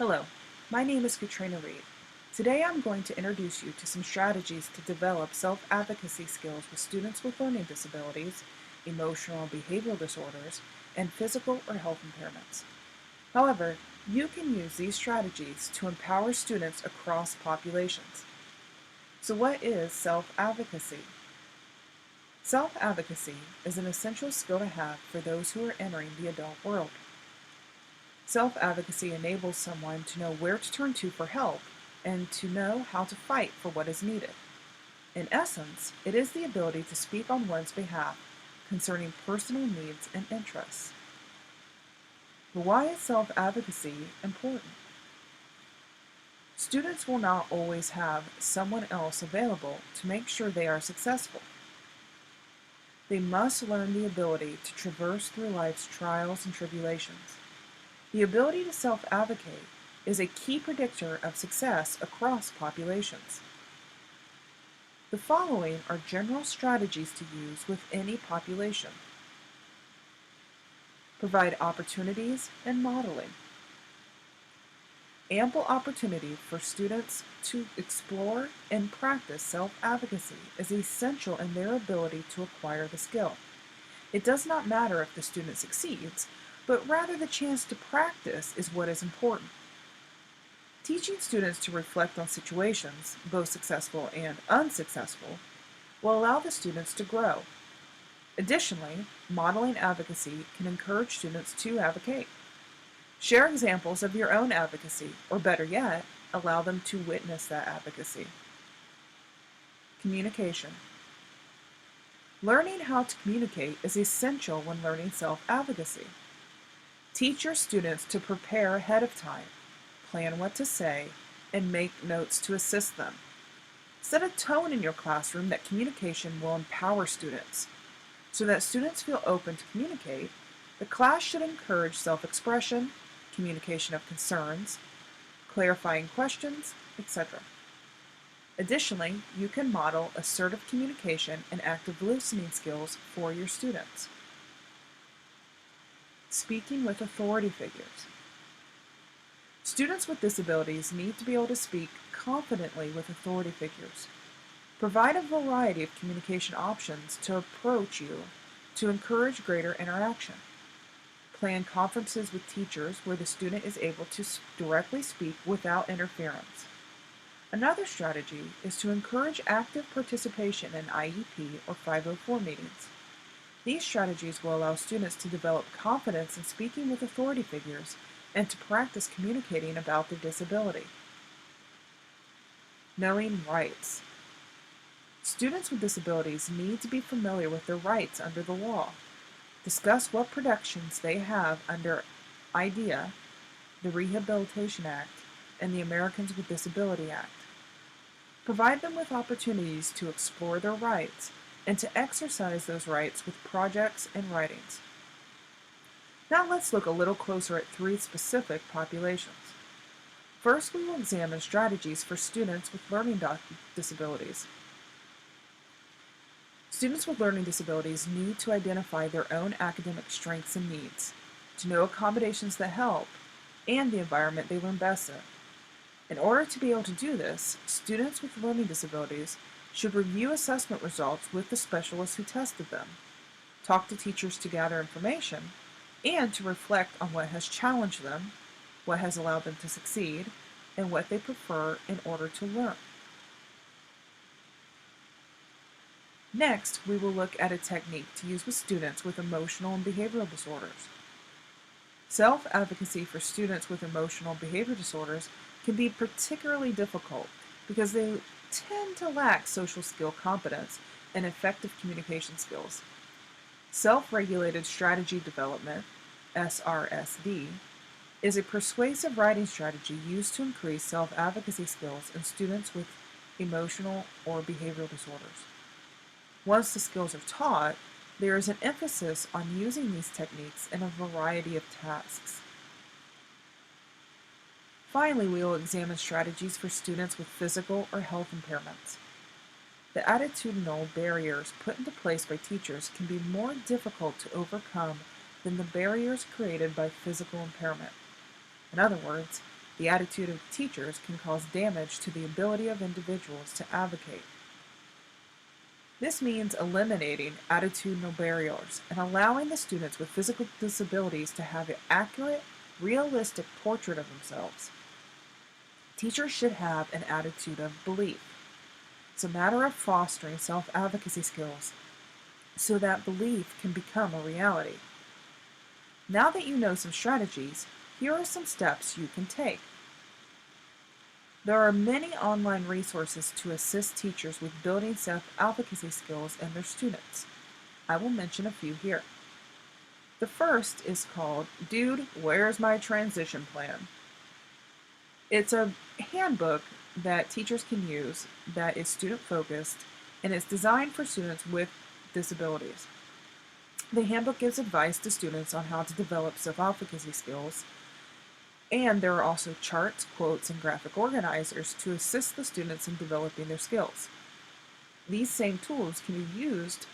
Hello, my name is Katrina Reed. Today I'm going to introduce you to some strategies to develop self-advocacy skills with students with learning disabilities, emotional and behavioral disorders, and physical or health impairments. However, you can use these strategies to empower students across populations. So what is self-advocacy? Self-advocacy is an essential skill to have for those who are entering the adult world. Self-advocacy enables someone to know where to turn to for help and to know how to fight for what is needed. In essence, it is the ability to speak on one's behalf concerning personal needs and interests. But why is self-advocacy important? Students will not always have someone else available to make sure they are successful. They must learn the ability to traverse through life's trials and tribulations. The ability to self-advocate is a key predictor of success across populations. The following are general strategies to use with any population. Provide opportunities and modeling. Ample opportunity for students to explore and practice self-advocacy is essential in their ability to acquire the skill. It does not matter if the student succeeds, but rather the chance to practice is what is important. Teaching students to reflect on situations, both successful and unsuccessful, will allow the students to grow. Additionally, modeling advocacy can encourage students to advocate. Share examples of your own advocacy, or better yet, allow them to witness that advocacy. Communication. Learning how to communicate is essential when learning self-advocacy. Teach your students to prepare ahead of time, plan what to say, and make notes to assist them. Set a tone in your classroom that communication will empower students. So that students feel open to communicate, the class should encourage self-expression, communication of concerns, clarifying questions, etc. Additionally, you can model assertive communication and active listening skills for your students. Speaking with authority figures. Students with disabilities need to be able to speak confidently with authority figures. Provide a variety of communication options to approach you to encourage greater interaction. Plan conferences with teachers where the student is able to directly speak without interference. Another strategy is to encourage active participation in IEP or 504 meetings. These strategies will allow students to develop confidence in speaking with authority figures and to practice communicating about their disability. Knowing rights. Students with disabilities need to be familiar with their rights under the law. Discuss what protections they have under IDEA, the Rehabilitation Act, and the Americans with Disability Act. Provide them with opportunities to explore their rights and to exercise those rights with projects and writings. Now let's look a little closer at three specific populations. First, we will examine strategies for students with learning disabilities. Students with learning disabilities need to identify their own academic strengths and needs, to know accommodations that help, and the environment they learn best in. In order to be able to do this, students with learning disabilities should review assessment results with the specialists who tested them, talk to teachers to gather information, and to reflect on what has challenged them, what has allowed them to succeed, and what they prefer in order to learn. Next, we will look at a technique to use with students with emotional and behavioral disorders. Self-advocacy for students with emotional and behavior disorders can be particularly difficult because they tend to lack social skill competence and effective communication skills. Self-regulated strategy development, SRSD, is a persuasive writing strategy used to increase self-advocacy skills in students with emotional or behavioral disorders. Once the skills are taught, there is an emphasis on using these techniques in a variety of tasks. Finally, we will examine strategies for students with physical or health impairments. The attitudinal barriers put into place by teachers can be more difficult to overcome than the barriers created by physical impairment. In other words, the attitude of teachers can cause damage to the ability of individuals to advocate. This means eliminating attitudinal barriers and allowing the students with physical disabilities to have an accurate, realistic portrait of themselves. Teachers should have an attitude of belief. It's a matter of fostering self-advocacy skills so that belief can become a reality. Now that you know some strategies, here are some steps you can take. There are many online resources to assist teachers with building self-advocacy skills in their students. I will mention a few here. The first is called Dude, Where's My Transition Plan? It's a handbook that teachers can use that is student-focused and it's designed for students with disabilities. The handbook gives advice to students on how to develop self-advocacy skills, and there are also charts, quotes, and graphic organizers to assist the students in developing their skills. These same tools can be used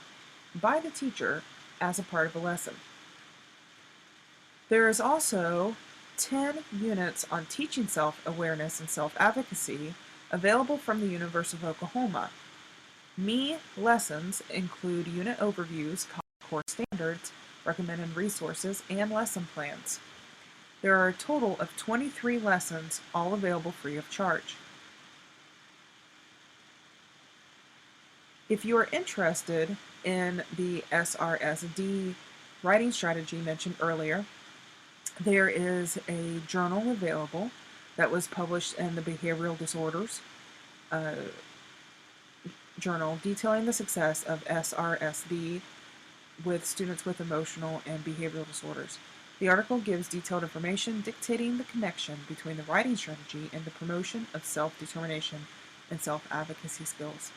by the teacher as a part of a lesson. There is also 10 units on teaching self-awareness and self-advocacy available from the University of Oklahoma. Me lessons include unit overviews, core standards, recommended resources, and lesson plans. There are a total of 23 lessons, all available free of charge. If you are interested in the SRSD writing strategy mentioned earlier, there is a journal available that was published in the Behavioral Disorders journal detailing the success of SRSD with students with emotional and behavioral disorders. The article gives detailed information dictating the connection between the writing strategy and the promotion of self-determination and self-advocacy skills.